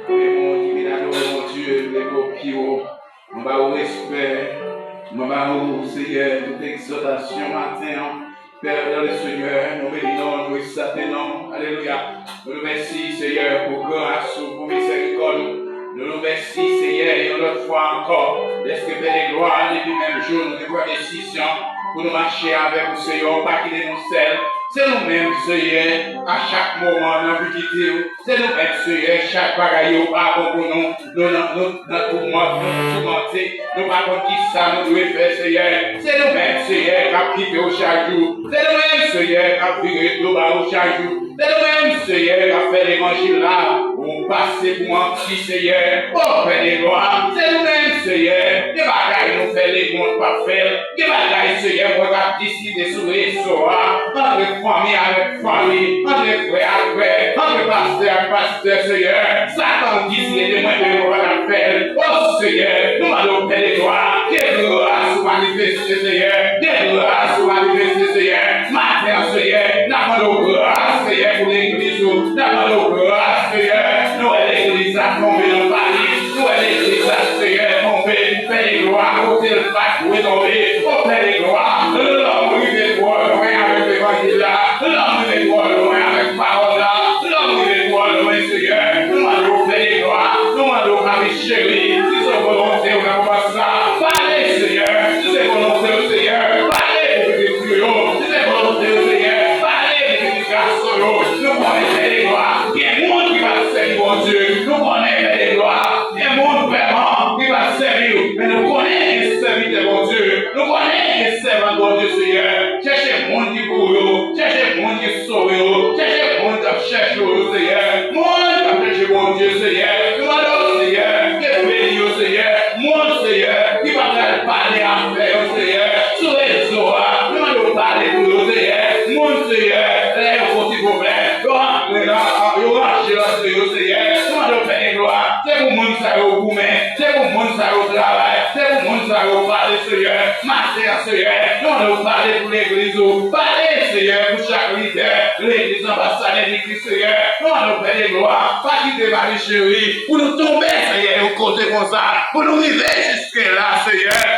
Mais mon Dieu, mon Dieu, les copiaux, on va au respect, on va au Seigneur, toute exhortation matin. Père dans le Seigneur, nous bénissons, nous exaltons. Alléluia. Nous nous remercions, Seigneur, pour grâce, pour miséricorde. Nous nous remercions, Seigneur, et une autre fois encore, d'esprit de gloire, depuis le même jour, nous devons décision pour nous marcher avec vous, Seigneur, pas quitter nous seuls. C'est nous-mêmes, Seigneur, à chaque moment, nous avons quitté. C'est nous-mêmes, Seigneur, chaque bagaille, nous pas pour nous, tourmenter, nous pas contre qui ça nous devons faire, Seigneur. C'est nous-mêmes, Seigneur, qui avons quitté au chaque jour. C'est nous-mêmes, Seigneur, qui avons viré tout bas au chaque jour. C'est nous-mêmes, Seigneur, qui avons fait l'évangile là, pour passer pour un petit, Seigneur, pour faire des gloires. C'est nous-mêmes, Seigneur, des bagailles nous fait les comptes pas faire. Des bagailles, Seigneur, pour décider sur les soirs, entre famille avec famille, entre frère avec frère, entre pasteur avec pasteur, Seigneur. Satan décide de moi de nous faire. Oh, Seigneur, nous allons faire les gloires. Que gloire soit manifestée, Seigneur. Que gloire soit manifestée, Seigneur. Matin, Seigneur, nous avons gloire, Seigneur, pour l'église. Nous avons gloire, Seigneur. Nous, l'église a tombé dans Paris. Nous, l'église a, Seieur, tombé. Fais les gloires, au tel pas, où est tombé. Oh, fais les gloires. L'homme, il est loin avec l'évangile là. L'homme, il est loin avec parole là. L'homme, il est loin, Seigneur. Nous allons faire les gloires. Nous allons faire les chéris. Si c'est volonté, on va voir ça. Parlez, Seigneur. Si c'est volonté, Seigneur. Parlez, pour que tu si c'est volonté, Seigneur. Parlez, pour que tu garçons. Nous connaissons les gloires. Il y a un monde qui va servir, mon Dieu. Nous connaissons les gloires. Il y a un monde vraiment qui va servir. Mais nous connaissons les serviteurs, mon Dieu. Nous connaissons les servants, mon Dieu, Seigneur. Cherchez le monde qui court. Cherchez le monde qui sauve. Cherchez le monde qui cherche, Seigneur. Monde qui cherche, mon Dieu, Seigneur. Nous allons, Seigneur. Que béni, Seigneur. Mon Seigneur. Qui va parler à faire, Seieur. Sur les oies. Nous allons parler pour nous, Seieur. Mon Seieur. Les petits problèmes. Nous allons marcher là, Seigneur. Nous allons faire des gloires. C'est pour le monde qui au gourmet. C'est pour le monde qui au travail. C'est pour le monde qui au parler, Seigneur. Matin, Seigneur. Nous allons parler pour l'église. Parler, Seieur, pour chaque leader. L'église ambassadeur de Christ, Seieur. Nous allons faire des gloires. Pas quitter Marie chérie. Pour nous tomber, Seigneur, au côté comme ça. Pour nous arriver jusque là, Seigneur.